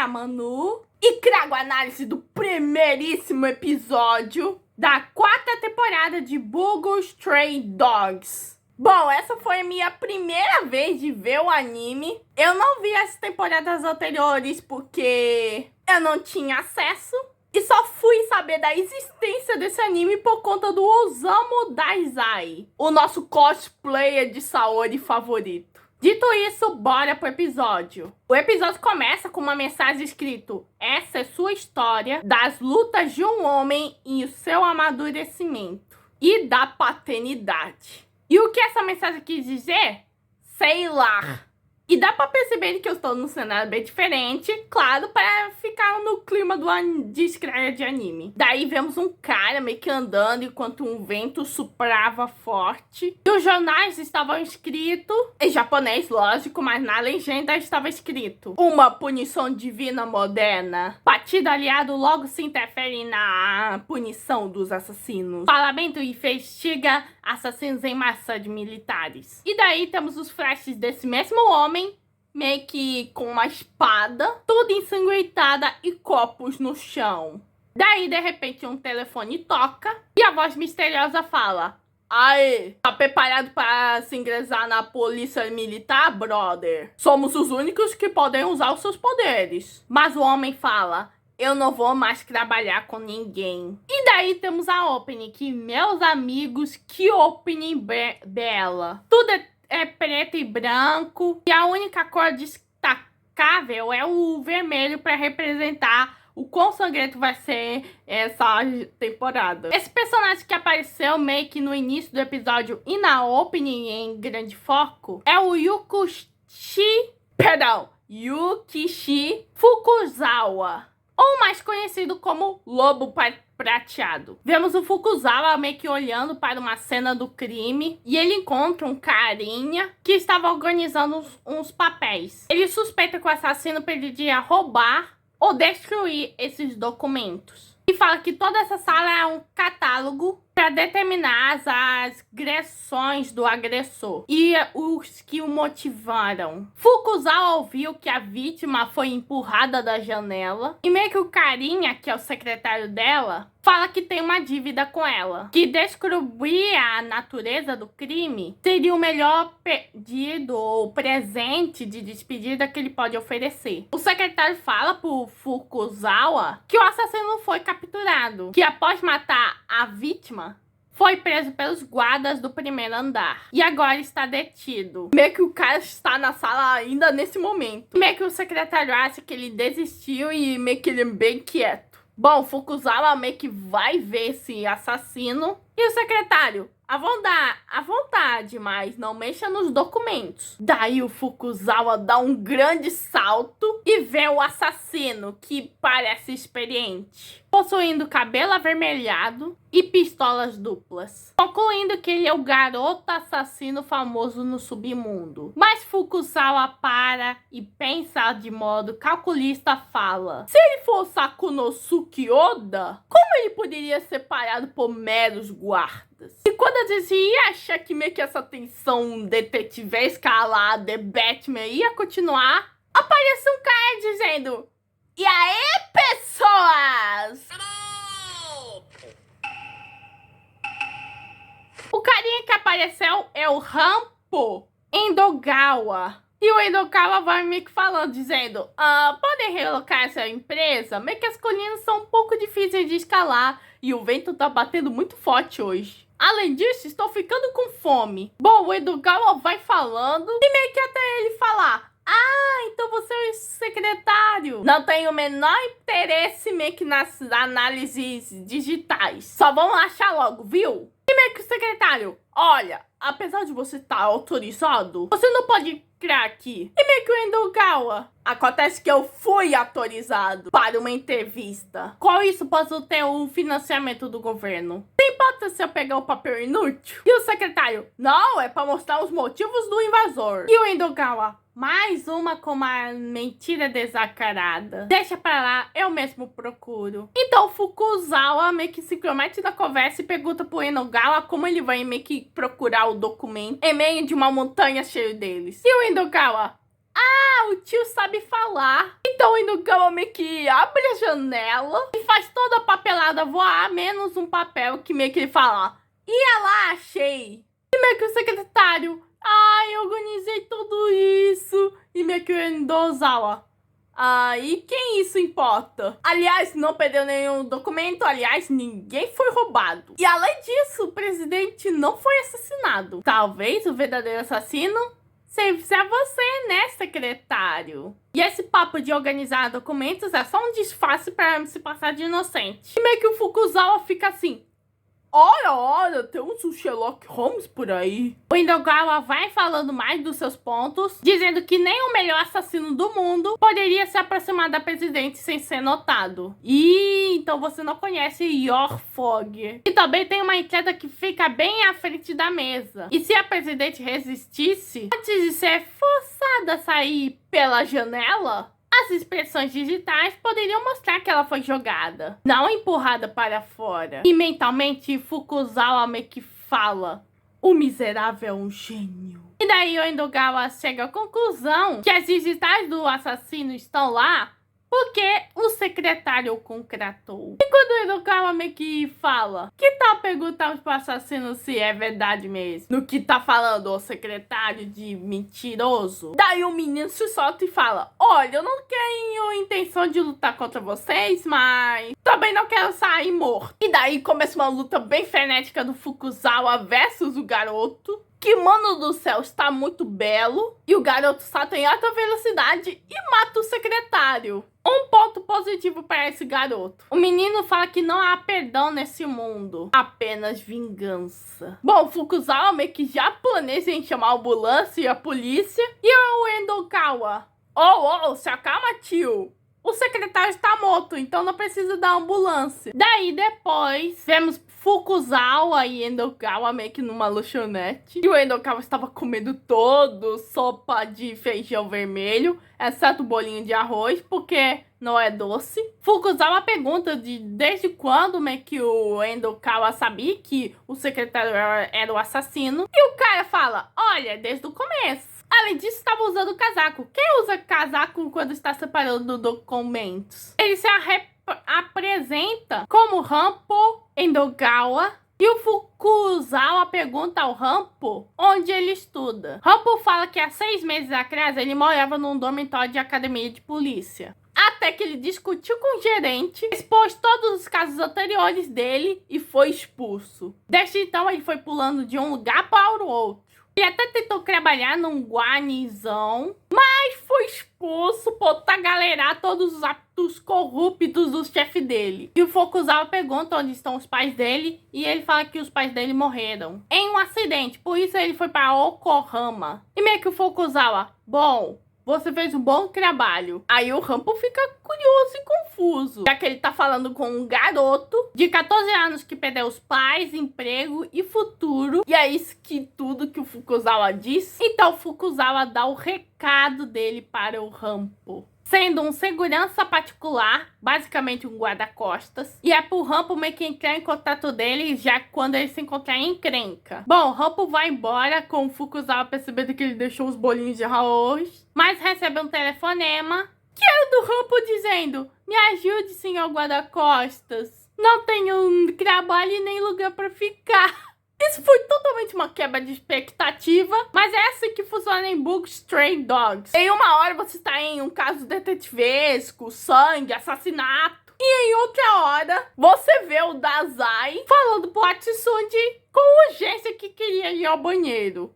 a Manu e trago a análise do primeiríssimo episódio da 4ª temporada de Bungo Stray Dogs. Bom, essa foi a minha primeira vez de ver o anime. Eu não vi as temporadas anteriores porque eu não tinha acesso. E só fui saber da existência desse anime por conta do Osamu Dazai, o nosso cosplayer de Saori favorito. Dito isso, bora pro episódio. O episódio começa com uma mensagem escrito: essa é sua história das lutas de um homem e o seu amadurecimento e da paternidade. E o que essa mensagem quis dizer? Sei lá. E dá pra perceber que eu estou num cenário bem diferente, claro, para ficar no clima de estreia de anime. Daí vemos um cara meio que andando enquanto um vento soprava forte. E os jornais estavam escritos, em japonês, lógico, mas na legenda estava escrito: uma punição divina moderna. Partido aliado logo se interfere na punição dos assassinos. Parlamento investiga assassinos em massa de militares. E daí temos os flashes desse mesmo homem, meio que com uma espada, toda ensanguentada e copos no chão. Daí, de repente, um telefone toca e a voz misteriosa fala: aê, tá preparado para se ingressar na polícia militar, brother? Somos os únicos que podem usar os seus poderes. Mas o homem fala: eu não vou mais trabalhar com ninguém. E daí temos a opening, que, meus amigos, que opening bela. Tudo é preto e branco. E a única cor destacável é o vermelho para representar o quão sangrento vai ser essa temporada. Esse personagem que apareceu meio que no início do episódio e na opening em grande foco é o Yukishi Fukuzawa, ou mais conhecido como Lobo Prateado. Vemos o Fukuzawa meio que olhando para uma cena do crime e ele encontra um carinha que estava organizando uns papéis. Ele suspeita que o assassino pretendia roubar ou destruir esses documentos. E fala que toda essa sala é um catálogo para determinar as agressões do agressor e os que o motivaram. Fukuzawa ouviu que a vítima foi empurrada da janela e meio que o carinha, que é o secretário dela, fala que tem uma dívida com ela, que descobrir a natureza do crime seria o melhor pedido ou presente de despedida que ele pode oferecer. O secretário fala pro Fukuzawa que o assassino foi capturado, que após matar a vítima, foi preso pelos guardas do primeiro andar e agora está detido. Meio que o cara está na sala ainda nesse momento. Meio que o secretário acha que ele desistiu e meio que ele é bem quieto. Bom, Fukuzawa meio que vai ver esse assassino e o secretário: à vontade, mas não mexa nos documentos. Daí o Fukuzawa dá um grande salto e vê o assassino, que parece experiente, possuindo cabelo avermelhado e pistolas duplas, concluindo que ele é o garoto assassino famoso no submundo. Mas Fukuzawa para e pensa de modo calculista, fala: se ele for Sakunosuke Oda, como ele poderia ser parado por meros guardas? E quando a gente ia achar que meio que essa tensão detetivesca lá The Batman ia continuar, aparece um cara dizendo: e aí, pessoas? O carinha que apareceu é o Rampo Endogawa. E o Endogawa vai meio que falando, dizendo: podem relocar essa empresa? Meio que as colinas são um pouco difíceis de escalar e o vento tá batendo muito forte hoje. Além disso, estou ficando com fome. Bom, o Endogawa vai falando e meio que até ele falar: então você é o secretário. Não tenho o menor interesse meio que nas análises digitais. Só vão achar logo, viu? E meio que o secretário: olha, apesar de você estar autorizado, você não pode criar aqui. E meio que o Endogawa: acontece que eu fui autorizado para uma entrevista. Com isso, posso ter o financiamento do governo. Não importa se eu pegar o papel inútil. E o secretário: não, é para mostrar os motivos do invasor. E o Endogawa: mais uma com uma mentira desacarada. Deixa pra lá, eu mesmo procuro. Então Fukuzawa meio que se intromete na conversa e pergunta pro Endogawa como ele vai meio que procurar o documento em meio de uma montanha cheia deles. E o Endogawa: O tio sabe falar. Então o Endogawa meio que abre a janela e faz toda a papelada voar, menos um papel que meio que ele fala: ia lá, achei. E meio que o secretário: eu organizei tudo isso. E meio que o Endozawa: e quem isso importa? Aliás, não perdeu nenhum documento. Aliás, ninguém foi roubado. E além disso, o presidente não foi assassinado. Talvez o verdadeiro assassino seja você, né, secretário? E esse papo de organizar documentos é só um disfarce para se passar de inocente. E meio que o Fukuzawa fica assim: ora, temos um Sherlock Holmes por aí. O Endogawa vai falando mais dos seus pontos, dizendo que nem o melhor assassino do mundo poderia se aproximar da presidente sem ser notado. E então você não conhece Yor Fog. E também tem uma inquieta que fica bem à frente da mesa. E se a presidente resistisse, antes de ser forçada a sair pela janela, as expressões digitais poderiam mostrar que ela foi jogada, não empurrada para fora. E mentalmente, Fukuzawa meio que fala: o miserável é um gênio. E daí o Endogawa chega à conclusão que as digitais do assassino estão lá porque o secretário o concretou. E quando o Endogawa meio que fala: que tal perguntarmos pro assassino se é verdade mesmo no que tá falando o secretário de mentiroso? Daí o menino se solta e fala: olha, eu não tenho intenção de lutar contra vocês, mas também não quero sair morto. E daí começa uma luta bem frenética do Fukuzawa versus o garoto, que, mano do céu, está muito belo. E o garoto salta em alta velocidade e mata o secretário. Um ponto positivo para esse garoto: o menino fala que não há perdão nesse mundo, apenas vingança. Bom, Fukuzawa meio que já planeja em chamar a ambulância e a polícia. E o Endogawa: se acalma, tio. O secretário está morto, então não precisa da ambulância. Daí depois vemos Fukuzawa e Endogawa meio que numa lanchonete. E o Endogawa estava comendo todo sopa de feijão vermelho, exceto o bolinho de arroz, porque não é doce. Fukuzawa pergunta desde quando meio que o Endogawa sabia que o secretário era o assassino. E o cara fala: olha, desde o começo. Além disso, estava usando casaco. Quem usa casaco quando está separando documentos? Ele se apresenta como Rampo Endogawa. E o Fukuzawa pergunta ao Rampo onde ele estuda. Rampo fala que há 6 meses atrás ele morava num dormitório de academia de polícia. Até que ele discutiu com o gerente, expôs todos os casos anteriores dele e foi expulso. Desde então ele foi pulando de um lugar para o outro. Ele até tentou trabalhar num guarnição, mas foi expulso por tagalerar todos os atos corruptos do chefe dele. E o Fukuzawa pergunta onde estão os pais dele, e ele fala que os pais dele morreram em um acidente, por isso ele foi para Yokohama. E meio que o Fukuzawa: bom, você fez um bom trabalho. Aí o Rampo fica curioso e confuso, já que ele tá falando com um garoto de 14 anos que perdeu os pais, emprego e futuro. E é isso que tudo que o Fukuzawa disse. Então o Fukuzawa dá o recado dele para o Rampo, sendo um segurança particular, basicamente um guarda-costas. E é pro Rampo meio que entrar em contato dele já quando ele se encontrar em encrenca. Bom, o Rampo vai embora com o Fukuzawa percebendo que ele deixou os bolinhos de arroz, mas recebe um telefonema que é do Rampo dizendo: me ajude, senhor guarda-costas. Não tenho trabalho e nem lugar pra ficar. Isso foi totalmente uma quebra de expectativa, mas é assim que funciona em Bogus Stray Dogs. Em uma hora você está em um caso detetivesco, sangue, assassinato. E em outra hora você vê o Dazai falando pro Atsundi com urgência que queria ir ao banheiro.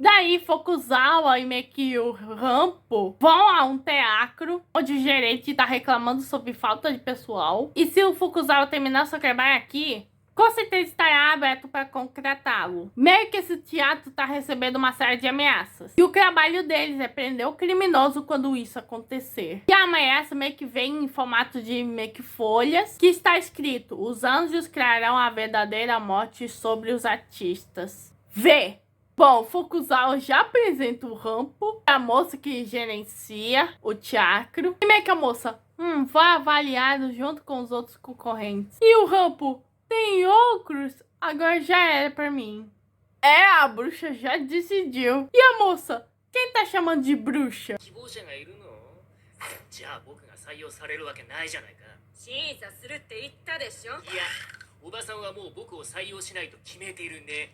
Daí, Fukuzawa e meio que o Rampo vão a um teatro onde o gerente tá reclamando sobre falta de pessoal. E se o Fukuzawa terminar seu trabalho aqui, com certeza estará aberto para contratá-lo. Meio que esse teatro tá recebendo uma série de ameaças. E o trabalho deles é prender o criminoso quando isso acontecer. E a ameaça meio que vem em formato de meio que folhas, que está escrito: os anjos criarão a verdadeira morte sobre os artistas. Vê! Bom, Fukuzawa já apresenta o Rampo, a moça que gerencia o teatro. E meio que a moça: Foi avaliado junto com os outros concorrentes. E o Rampo tem outros? Agora já era pra mim. A bruxa já decidiu. E a moça? Quem tá chamando de bruxa? じゃあ僕が採用されるわけないじゃないか。審査するって言ったでしょ。いや、おばさんはもう僕を採用しないと決めているんで。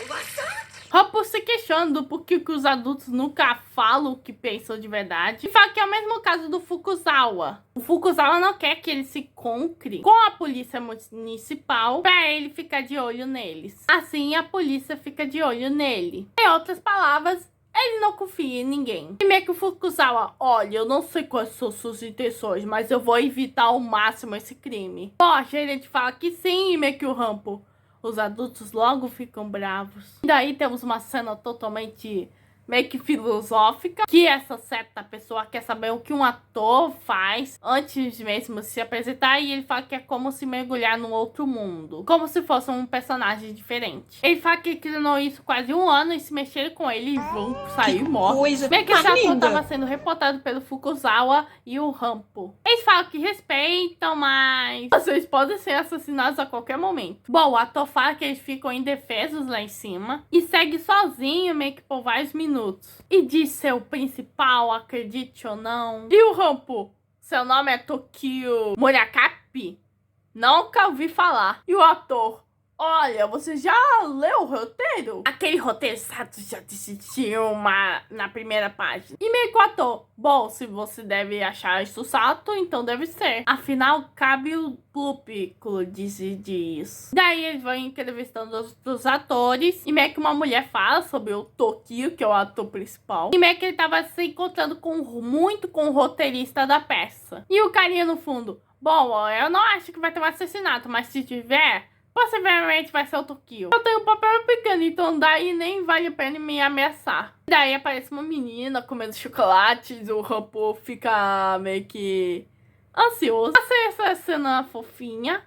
おばさん Rampo se questionando por que os adultos nunca falam o que pensam de verdade. E fala que é o mesmo caso do Fukuzawa. O Fukuzawa não quer que ele se encontre com a polícia municipal pra ele ficar de olho neles. Assim, a polícia fica de olho nele. Em outras palavras, ele não confia em ninguém. E meio que o Fukuzawa, olha, eu não sei quais são suas intenções, mas eu vou evitar ao máximo esse crime. Poxa, ele fala que sim, e meio que o Rampo. Os adultos logo ficam bravos. E daí temos uma cena totalmente meio que filosófica, que essa certa pessoa quer saber o que um ator faz antes mesmo de se apresentar, e ele fala que é como se mergulhar num outro mundo, como se fosse um personagem diferente. Ele fala que treinou isso quase um ano e se mexerem com ele vão sair mortos. Meio que esse ator estava sendo reportado pelo Fukuzawa e o Rampo. Eles falam que respeitam, mas vocês podem ser assassinados a qualquer momento. Bom, o ator fala que eles ficam indefesos lá em cima e segue sozinho meio que por vários minutos. E diz ser o principal, acredite ou não. E o Rampo? Seu nome é Tokio Murakapi? Nunca ouvi falar. E o ator? Olha, você já leu o roteiro? Aquele roteiro Sato já assistiu na primeira página. E meio que o ator, bom, se você deve achar isso Sato, então deve ser. Afinal, cabe o público decidir isso. Daí eles vão entrevistando os atores. E meio que uma mulher fala sobre o Tokio, que é o ator principal. E meio que ele tava se encontrando muito com o roteirista da peça. E o carinha no fundo, bom, eu não acho que vai ter um assassinato, mas se tiver, possivelmente vai ser o Tokio. Eu tenho um papel pequeno, então daí nem vale a pena me ameaçar. Daí aparece uma menina comendo chocolates, o Rampo fica meio que ansioso. Passei essa cena fofinha.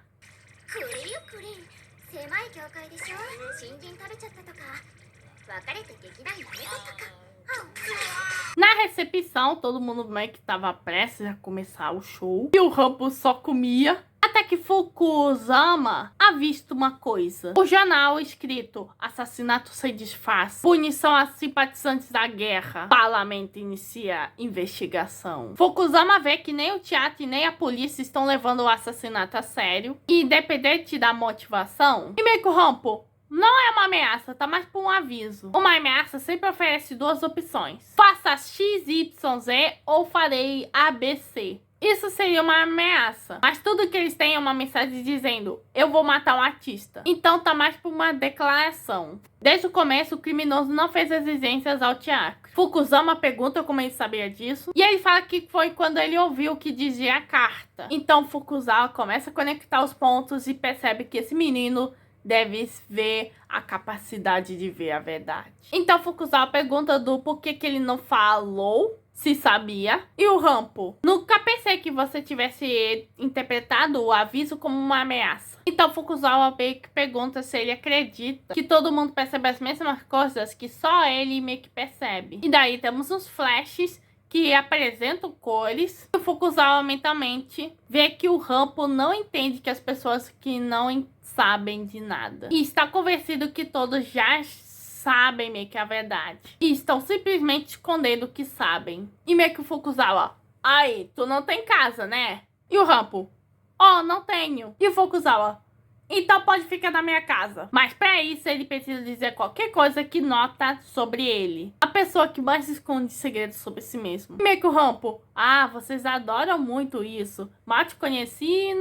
Na recepção, todo mundo meio que tava prestes a começar o show. E o Rampo só comia. Até que Fukusama avista uma coisa. O jornal escrito assassinato sem disfarce, punição a simpatizantes da guerra, parlamento inicia investigação. Fukusama vê que nem o teatro e nem a polícia estão levando o assassinato a sério. E independente da motivação, e meio que o Rampo não é uma ameaça, tá mais por um aviso. Uma ameaça sempre oferece duas opções. Faça X, Y, Z ou farei ABC. Isso seria uma ameaça. Mas tudo que eles têm é uma mensagem dizendo: eu vou matar um artista. Então tá mais por uma declaração. Desde o começo, o criminoso não fez exigências ao teatro. Fukusama pergunta como ele sabia disso. E ele fala que foi quando ele ouviu o que dizia a carta. Então Fukusama começa a conectar os pontos e percebe que esse menino deve ver a capacidade de ver a verdade. Então Fukuzawa pergunta do porquê que ele não falou, se sabia. E o Rampo: nunca pensei que você tivesse interpretado o aviso como uma ameaça. Então Fukuzawa meio que pergunta se ele acredita que todo mundo percebe as mesmas coisas que só ele meio que percebe. E daí temos uns flashes que apresentam cores. O Fukuzawa mentalmente vê que o Rampo não entende que as pessoas que não sabem de nada. E está convencido que todos já sabem meio que a verdade. E estão simplesmente escondendo o que sabem. E meio que o Fukuzawa: aí, tu não tem casa, né? E o Rampo: oh, não tenho. E o Fukuzawa: então pode ficar na minha casa. Mas pra isso ele precisa dizer qualquer coisa que nota sobre ele. A pessoa que mais esconde segredos sobre si mesmo. E meio que o Rampo: ah, vocês adoram muito isso. Mal te conheci,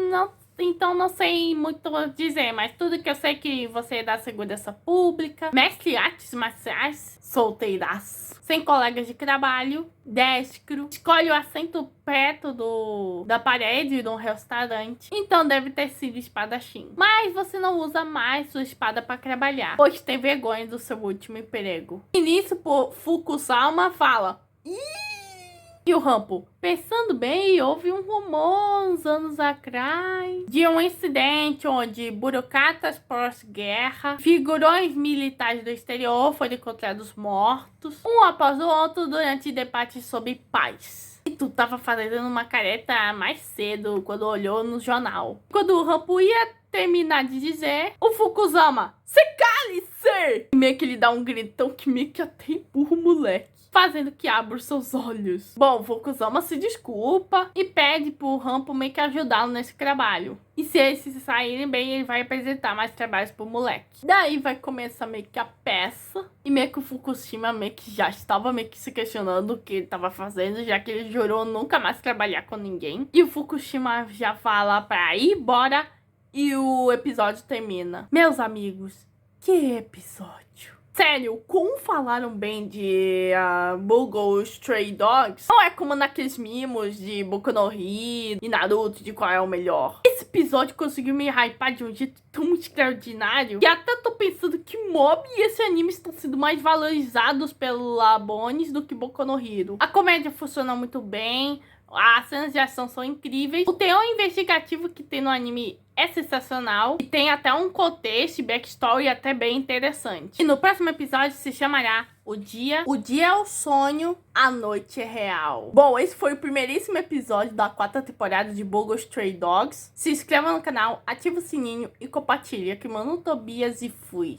então não sei muito dizer, mas tudo que eu sei é que você é da segurança pública, mestre em artes marciais, solteiraço, sem colegas de trabalho, destro, escolhe o assento perto da parede de um restaurante, então deve ter sido espadachim. Mas você não usa mais sua espada para trabalhar, pois tem vergonha do seu último emprego. E nisso, Fukusama fala: e o Rampo: pensando bem, houve um rumor uns anos atrás de um incidente onde burocratas pós-guerra, figurões militares do exterior foram encontrados mortos, um após o outro, durante debates sobre paz. E tu tava fazendo uma careta mais cedo quando olhou no jornal. Quando o Rampo ia terminar de dizer, o Fukuzama, se cale-se! E meio que ele dá um gritão que meio que até empurra o moleque, fazendo que abra os seus olhos. Bom, o Fukuzama se desculpa e pede pro Rampo meio que ajudá-lo nesse trabalho. E se eles se saírem bem, ele vai apresentar mais trabalhos pro moleque. Daí vai começar meio que a peça. E meio que o Fukushima meio que já estava meio que se questionando o que ele estava fazendo, já que ele jurou nunca mais trabalhar com ninguém. E o Fukushima já fala pra ir embora e o episódio termina. Meus amigos, que episódio! Sério, como falaram bem de Bungo Stray Dogs, não é como naqueles mimos de Boku no Hero e Naruto de qual é o melhor. Esse episódio conseguiu me hypar de um jeito tão extraordinário que até tô pensando que Mob e esse anime estão sendo mais valorizados pela Bones do que Boku no Hero. A comédia funciona muito bem, as cenas de ação são incríveis, o teor investigativo que tem no anime é sensacional e tem até um contexto e backstory até bem interessante. E no próximo episódio se chamará O Dia é o Sonho, a Noite é Real. Bom, esse foi o primeiríssimo episódio da 4ª temporada de Bungo Stray Dogs. Se inscreva no canal, ativa o sininho e compartilha. Que Mano Tobias e fui.